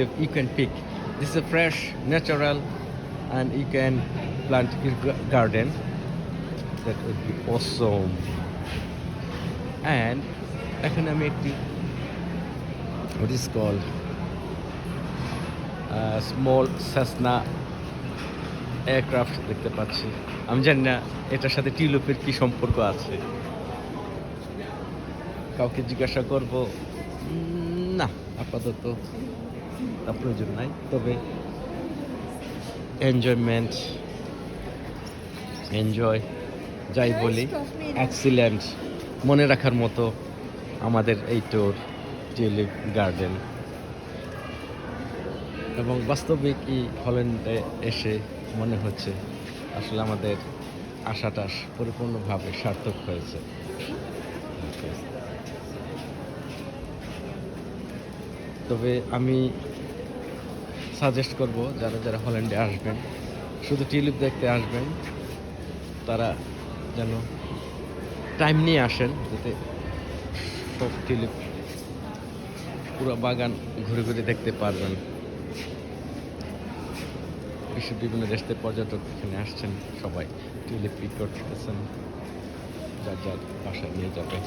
You can pick. This is a fresh, natural, and you can plant in garden. That would be awesome. And এখন আমি একটি what is called small Cessna aircraft দেখতে পাচ্ছি। আমি জানি না এটার সাথে টিউলিপের কি সম্পর্ক আছে। কাউকে জিজ্ঞাসা করব না, আপাতত তা প্রয়োজন নাই। তবে এনজয় যাই বলি, এক্সিলেন্ট, মনে রাখার মতো আমাদের এই ট্যুর টিউলিপ গার্ডেন। এবং বাস্তবিক এই হল্যান্ডে এসে মনে হচ্ছে আসলে আমাদের আশাটা পরিপূর্ণভাবে সার্থক হয়েছে। তবে আমি সাজেস্ট করব যারা যারা হল্যান্ডে আসবেন, শুধু টিউলিপ দেখতে আসবেন, তারা যেন টাইম নিয়ে আসেন, যাতে সব টিউলিপ পুরো বাগান ঘুরে ঘুরে দেখতে পারবেন। বিশ্বের বিভিন্ন দেশ থেকে পর্যটক এখানে আসছেন, সবাই টিউলিপ পিক করতেছেন, যার যার বাসায় নিয়ে যাবে।